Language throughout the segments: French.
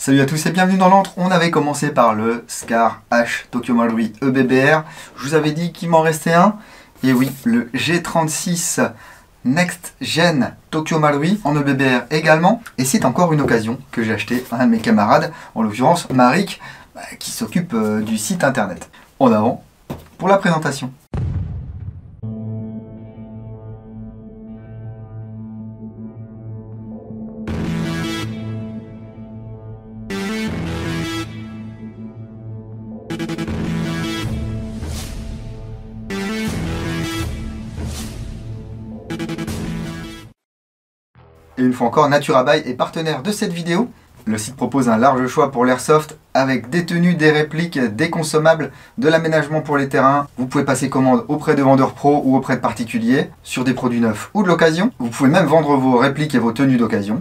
Salut à tous et bienvenue dans l'antre. On avait commencé par le Scar H Tokyo Marui EBBR. Je vous avais dit qu'il m'en restait un. Et oui, le G36 Next Gen Tokyo Marui en EBBR également. Et c'est encore une occasion que j'ai acheté à un de mes camarades, en l'occurrence Marik, qui s'occupe du site internet. En avant pour la présentation. Et une fois encore, NaturaBuy est partenaire de cette vidéo. Le site propose un large choix pour l'airsoft avec des tenues, des répliques, des consommables, de l'aménagement pour les terrains. Vous pouvez passer commande auprès de vendeurs pro ou auprès de particuliers sur des produits neufs ou de l'occasion. Vous pouvez même vendre vos répliques et vos tenues d'occasion.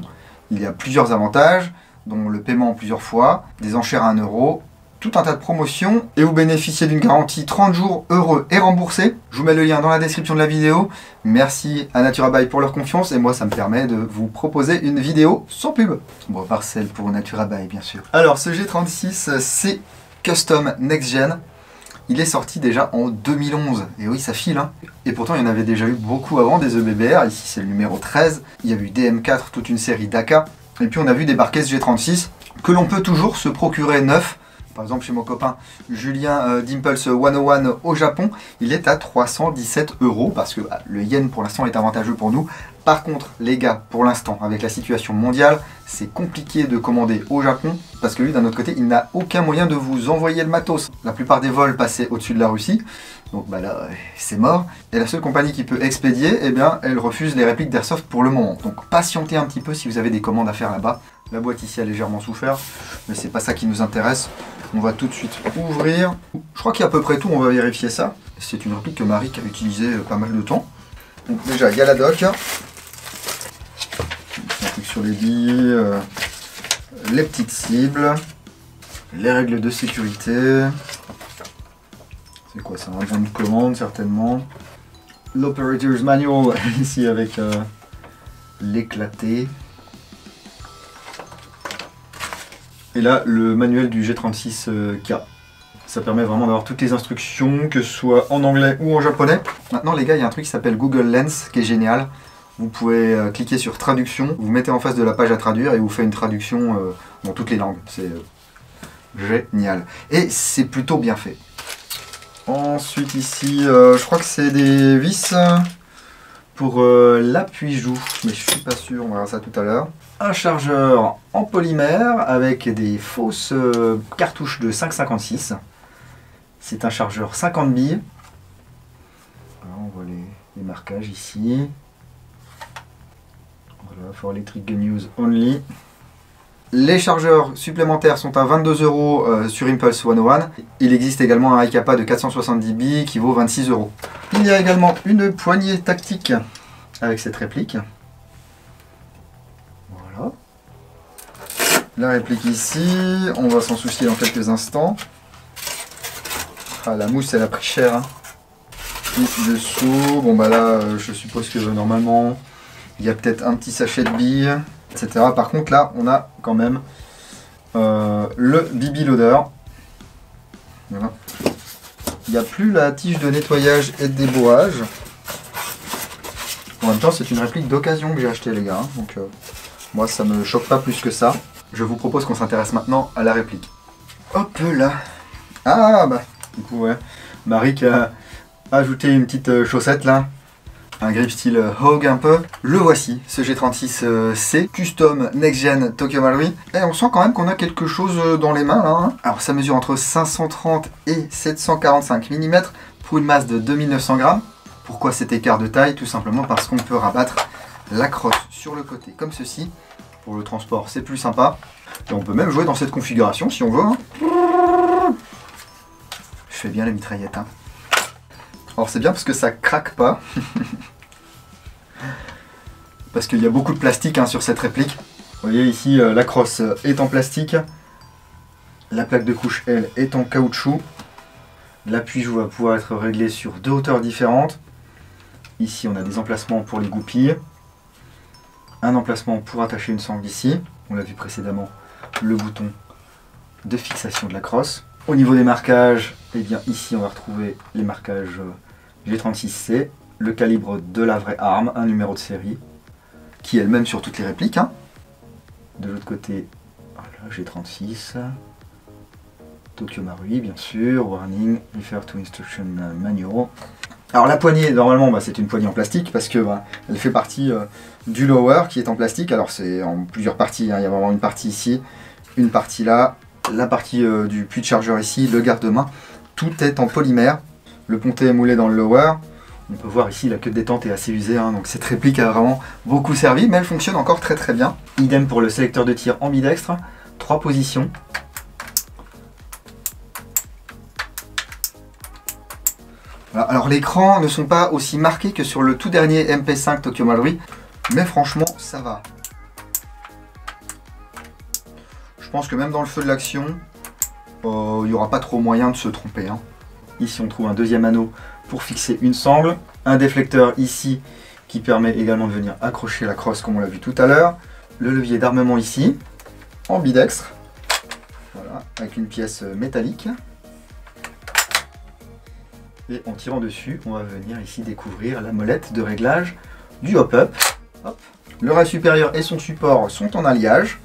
Il y a plusieurs avantages, dont le paiement en plusieurs fois, des enchères à 1 euro, tout un tas de promotions et vous bénéficiez d'une garantie 30 jours heureux et remboursée. Je vous mets le lien dans la description de la vidéo. Merci à NaturaBuy pour leur confiance et moi ça me permet de vous proposer une vidéo sans pub. On repart celle pour NaturaBuy bien sûr. Alors ce G36 c'est Custom Next Gen. Il est sorti déjà en 2011 et oui ça file hein. Et pourtant il y en avait déjà eu beaucoup avant des EBBR. Ici c'est le numéro 13. Il y a eu DM4, toute une série d'AK. Et puis on a vu débarquer ce G36 que l'on peut toujours se procurer neuf. Par exemple chez mon copain Julien Dimples 101 au Japon, il est à 317 € parce que le yen pour l'instant est avantageux pour nous. Par contre les gars, pour l'instant avec la situation mondiale, c'est compliqué de commander au Japon parce que lui d'un autre côté il n'a aucun moyen de vous envoyer le matos. La plupart des vols passaient au-dessus de la Russie, donc bah là c'est mort. Et la seule compagnie qui peut expédier, eh bien elle refuse les répliques d'Airsoft pour le moment. Donc patientez un petit peu si vous avez des commandes à faire là-bas. La boîte ici a légèrement souffert, mais c'est pas ça qui nous intéresse. On va tout de suite ouvrir. Je crois qu'il y a à peu près tout, on va vérifier ça. C'est une réplique que Marik a utilisée pas mal de temps. Donc déjà, il y a la doc. Un truc sur les billes, les petites cibles, les règles de sécurité. C'est quoi ça? Un bon de commande certainement. L'Operator's Manual ici avec l'éclaté. Et là, le manuel du G36K. Ça permet vraiment d'avoir toutes les instructions, que ce soit en anglais ou en japonais. Maintenant, les gars, il y a un truc qui s'appelle Google Lens, qui est génial. Vous pouvez cliquer sur traduction, vous mettez en face de la page à traduire et vous fait une traduction dans toutes les langues. C'est génial. Et c'est plutôt bien fait. Ensuite, ici, je crois que c'est des vis pour l'appui-joue, mais je suis pas sûr, on verra ça tout à l'heure. Un chargeur en polymère avec des fausses cartouches de 5,56. C'est un chargeur 50 billes. Alors, on voit les marquages ici. Voilà, for electric gun use only. Les chargeurs supplémentaires sont à 22 € sur Impulse 101. Il existe également un iCapa de 470 billes qui vaut 26 €. Il y a également une poignée tactique avec cette réplique. Voilà. La réplique ici, on va s'en soucier dans quelques instants. Ah, la mousse elle a pris cher. Hein. Ici dessous, bon bah là je suppose que normalement il y a peut-être un petit sachet de billes, etc. Par contre là on a quand même le BB Loader. Voilà. Il n'y a plus la tige de nettoyage et de déboage. En même temps c'est une réplique d'occasion que j'ai acheté les gars. Hein. Donc moi ça me choque pas plus que ça. Je vous propose qu'on s'intéresse maintenant à la réplique. Hop là. Ah bah du coup ouais. Marik a ajouté une petite chaussette là. Un grip style Hog un peu. Le voici, ce G36C Custom Next Gen Tokyo Marui. Et on sent quand même qu'on a quelque chose dans les mains là. Hein. Alors ça mesure entre 530 et 745 mm pour une masse de 2900 grammes. Pourquoi cet écart de taille? Tout simplement parce qu'on peut rabattre la crosse sur le côté comme ceci. Pour le transport c'est plus sympa. Et on peut même jouer dans cette configuration si on veut. Hein. Je fais bien la mitraillette. Hein. Alors c'est bien parce que ça craque pas. Parce qu'il y a beaucoup de plastique hein, sur cette réplique. Vous voyez ici la crosse est en plastique. La plaque de couche elle est en caoutchouc. L'appui-joue va pouvoir être réglé sur 2 hauteurs différentes. Ici on a des emplacements pour les goupilles. Un emplacement pour attacher une sangle ici. On l'a vu précédemment le bouton de fixation de la crosse. Au niveau des marquages, eh bien ici on va retrouver les marquages G36C, le calibre de la vraie arme, un numéro de série, qui est le même sur toutes les répliques. Hein. De l'autre côté, voilà, G36, Tokyo Marui bien sûr, warning, refer to instruction manual. Alors la poignée, normalement bah, c'est une poignée en plastique parce que bah, elle fait partie du lower qui est en plastique. Alors c'est en plusieurs parties, hein. Il y a vraiment une partie ici, une partie là, la partie du puits de chargeur ici, le garde-main, tout est en polymère. Le pontet est moulé dans le lower. On peut voir ici la queue de détente est assez usée, hein, donc cette réplique a vraiment beaucoup servi, mais elle fonctionne encore très très bien. Idem pour le sélecteur de tir ambidextre, 3 positions. Voilà. Alors les crans ne sont pas aussi marqués que sur le tout dernier MP5 Tokyo Marui, mais franchement ça va. Je pense que même dans le feu de l'action, il n'y aura pas trop moyen de se tromper. Hein. Ici on trouve un deuxième anneau pour fixer une sangle, un déflecteur ici qui permet également de venir accrocher la crosse comme on l'a vu tout à l'heure, le levier d'armement ici, ambidextre, voilà, avec une pièce métallique. Et en tirant dessus, on va venir ici découvrir la molette de réglage du hop-up. Le rail supérieur et son support sont en alliage.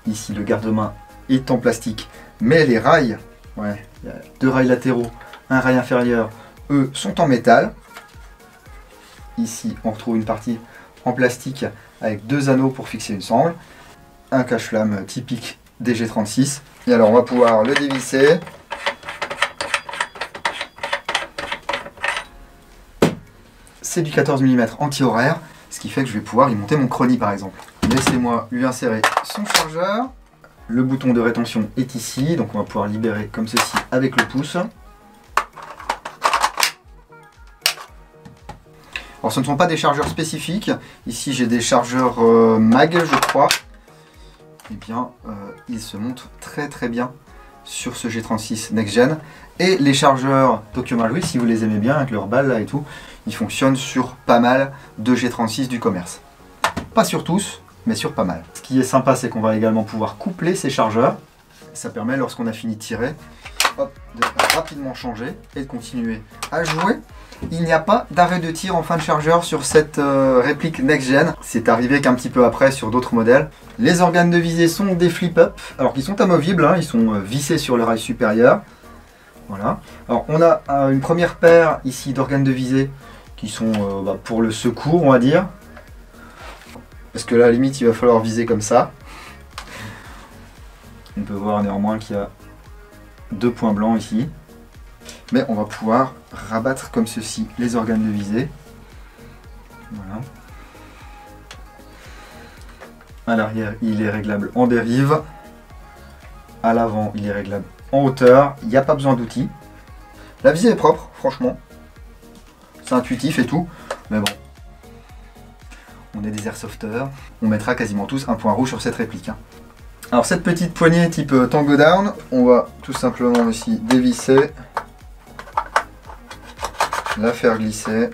Ici le garde-main est en plastique, mais les rails, ouais, il y a 2 rails latéraux, un rail inférieur, eux sont en métal. Ici on retrouve une partie en plastique avec 2 anneaux pour fixer une sangle. Un cache-flamme typique des G36. Et alors on va pouvoir le dévisser. C'est du 14 mm anti-horaire, ce qui fait que je vais pouvoir y monter mon chrony par exemple. Laissez-moi lui insérer son chargeur. Le bouton de rétention est ici, donc on va pouvoir libérer comme ceci avec le pouce. Alors ce ne sont pas des chargeurs spécifiques, ici j'ai des chargeurs mag je crois. Et bien ils se montent très très bien sur ce G36 Next Gen. Et les chargeurs Tokyo Marui, si vous les aimez bien avec leur balle là et tout, ils fonctionnent sur pas mal de G36 du commerce. Pas sur tous, mais sur pas mal. Ce qui est sympa, c'est qu'on va également pouvoir coupler ces chargeurs. Ça permet, lorsqu'on a fini de tirer, hop, de rapidement changer et de continuer à jouer. Il n'y a pas d'arrêt de tir en fin de chargeur sur cette réplique Next Gen. C'est arrivé qu'un petit peu après sur d'autres modèles. Les organes de visée sont des flip-up, alors qu'ils sont amovibles, hein, ils sont vissés sur le rail supérieur. Voilà. Alors on a une première paire ici d'organes de visée qui sont pour le secours, on va dire. Parce que là, à la limite, il va falloir viser comme ça. On peut voir néanmoins qu'il y a 2 points blancs ici. Mais on va pouvoir rabattre comme ceci les organes de visée. Voilà. À l'arrière, il est réglable en dérive. À l'avant, il est réglable en hauteur. Il n'y a pas besoin d'outils. La visée est propre, franchement. C'est intuitif et tout. Mais bon. On est des airsofters. On mettra quasiment tous un point rouge sur cette réplique. Hein. Alors cette petite poignée type Tango Down, on va tout simplement aussi dévisser. La faire glisser.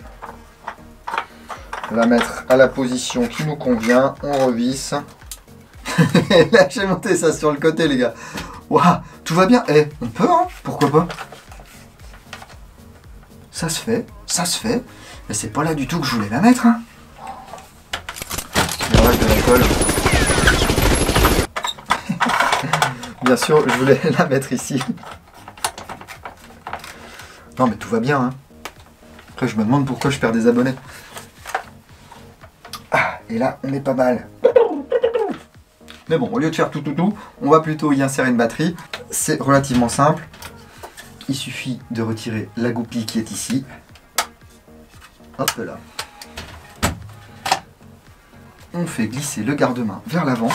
La mettre à la position qui nous convient. On revisse. Là j'ai monté ça sur le côté les gars. Waouh, tout va bien. Eh, on peut hein. Pourquoi pas. Ça se fait, ça se fait. Mais c'est pas là du tout que je voulais la mettre. Hein. Le reste de la colle. Bien sûr, je voulais la mettre ici. Non mais tout va bien. Hein. Après je me demande pourquoi je perds des abonnés. Ah, et là, on est pas mal. Mais bon, au lieu de faire tout, on va plutôt y insérer une batterie. C'est relativement simple. Il suffit de retirer la goupille qui est ici. Hop là. On fait glisser le garde-main vers l'avant.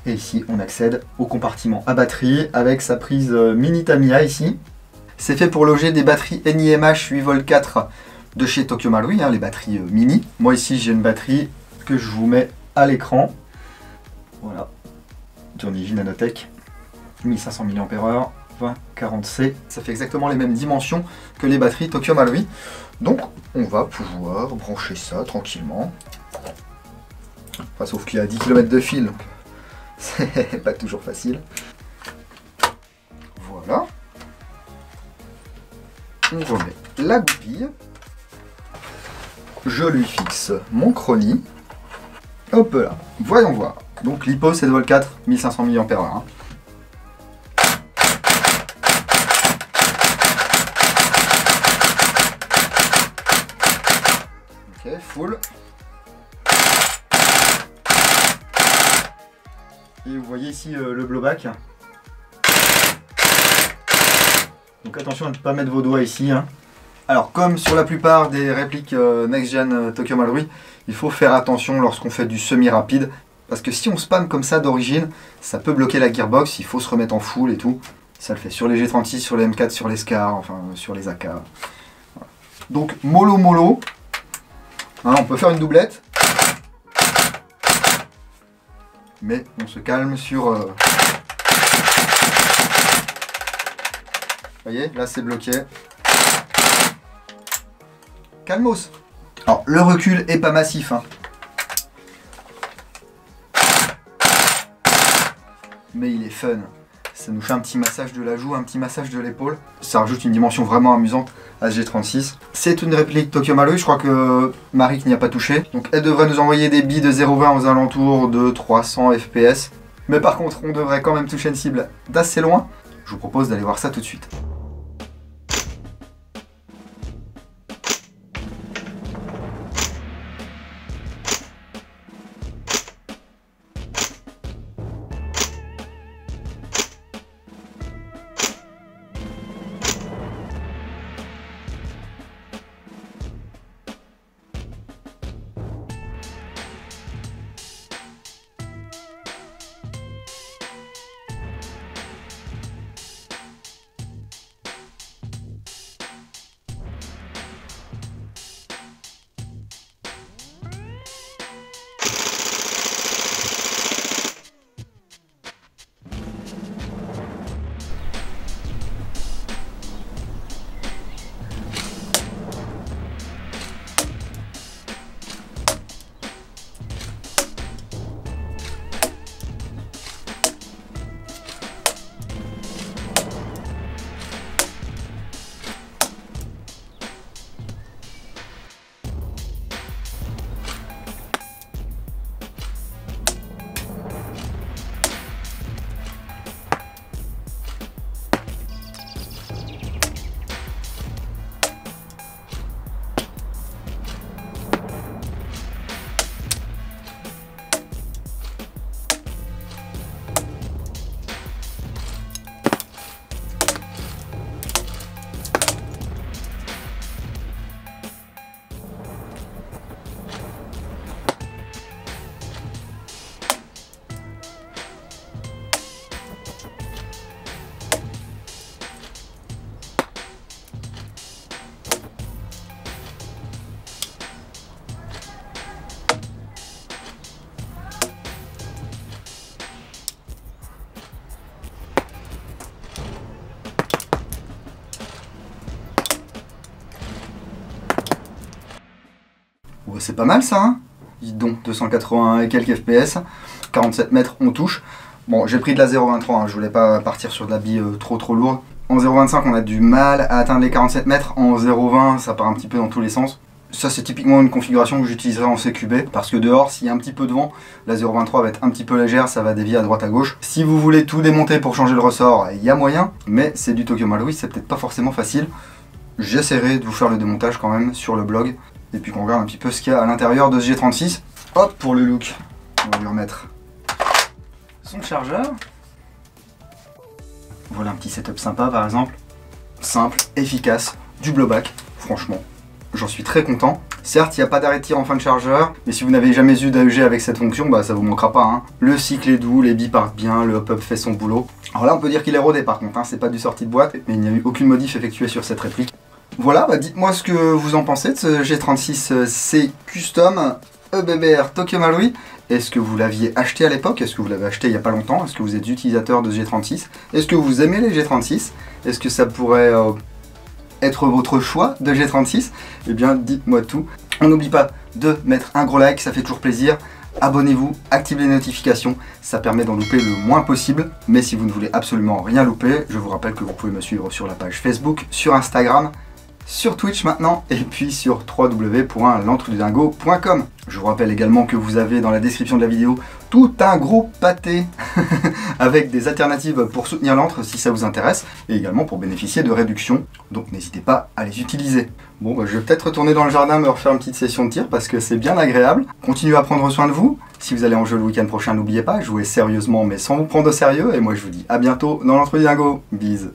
Et ici, on accède au compartiment à batterie avec sa prise mini Tamiya ici. C'est fait pour loger des batteries NiMH 8V4 de chez Tokyo Marui, hein, les batteries mini. Moi ici, j'ai une batterie que je vous mets à l'écran. Voilà. Johnny Nanotech. 1500 mAh, 2040C. Ça fait exactement les mêmes dimensions que les batteries Tokyo Marui. Donc, on va pouvoir brancher ça tranquillement. Enfin, sauf qu'il y a 10 km de fil, donc c'est pas toujours facile. Voilà. On remet la goupille. Je lui fixe mon chronie. Hop là, voyons voir. Donc l'hypo c'est de vol 4, 1500 mAh. Hein. Ok, full. Et vous voyez ici le blowback. Donc attention à ne pas mettre vos doigts ici. Hein. Alors comme sur la plupart des répliques Next Gen Tokyo Marui, il faut faire attention lorsqu'on fait du semi-rapide. Parce que si on spam comme ça d'origine, ça peut bloquer la gearbox, il faut se remettre en full et tout. Ça le fait sur les G36, sur les M4, sur les Scar, enfin sur les AK. Voilà. Donc mollo mollo. Hein, on peut faire une doublette. Mais on se calme sur... Vous voyez, là c'est bloqué. Calmos. Alors le recul est pas massif. Hein. Mais il est fun. Ça nous fait un petit massage de la joue, un petit massage de l'épaule. Ça rajoute une dimension vraiment amusante à ce G36. C'est une réplique Tokyo Marui, je crois que Marik n'y a pas touché. Donc elle devrait nous envoyer des billes de 0,20 aux alentours de 300 FPS. Mais par contre, on devrait quand même toucher une cible d'assez loin. Je vous propose d'aller voir ça tout de suite. Ouais, c'est pas mal ça, hein. Dites donc, 281 et quelques FPS, 47 mètres on touche. Bon, j'ai pris de la 0.23, hein, je voulais pas partir sur de la bille trop lourde. En 0.25 on a du mal à atteindre les 47 mètres, en 0.20 ça part un petit peu dans tous les sens. Ça c'est typiquement une configuration que j'utiliserai en CQB, parce que dehors s'il y a un petit peu de vent, la 0.23 va être un petit peu légère, ça va dévier à droite à gauche. Si vous voulez tout démonter pour changer le ressort, il y a moyen, mais c'est du Tokyo Marui, c'est peut-être pas forcément facile. J'essaierai de vous faire le démontage quand même sur le blog, et puis qu'on regarde un petit peu ce qu'il y a à l'intérieur de ce G36. Hop, pour le look, on va lui remettre son chargeur. Voilà un petit setup sympa par exemple. Simple, efficace, du blowback, franchement, j'en suis très content. Certes, il n'y a pas d'arrêt de tir en fin de chargeur, mais si vous n'avez jamais eu d'AEG avec cette fonction, bah ça vous manquera pas. Hein. Le cycle est doux, les billes partent bien, le hop-up fait son boulot. Alors là, on peut dire qu'il est rodé par contre, hein. C'est pas du sortie de boîte, mais il n'y a eu aucune modif effectuée sur cette réplique. Voilà, bah dites-moi ce que vous en pensez de ce G36C Custom EBBR Tokyo Marui. Est-ce que vous l'aviez acheté à l'époque? Est-ce que vous l'avez acheté il n'y a pas longtemps? Est-ce que vous êtes utilisateur de ce G36? Est-ce que vous aimez les G36? Est-ce que ça pourrait être votre choix de G36? Eh bien, dites-moi tout. On n'oublie pas de mettre un gros like, ça fait toujours plaisir. abonnez-vous, activez les notifications, ça permet d'en louper le moins possible. Mais si vous ne voulez absolument rien louper, je vous rappelle que vous pouvez me suivre sur la page Facebook, sur Instagram, sur Twitch maintenant, et puis sur www.l'entredudingo.com. Je vous rappelle également que vous avez dans la description de la vidéo tout un gros pâté avec des alternatives pour soutenir l'antre si ça vous intéresse, et également pour bénéficier de réductions, donc n'hésitez pas à les utiliser. Bon, je vais peut-être retourner dans le jardin me refaire une petite session de tir parce que c'est bien agréable. Continuez à prendre soin de vous. Si vous allez en jeu le week-end prochain, n'oubliez pas, jouez sérieusement mais sans vous prendre au sérieux, et moi je vous dis à bientôt dans l'Entre du Dingo. Bise.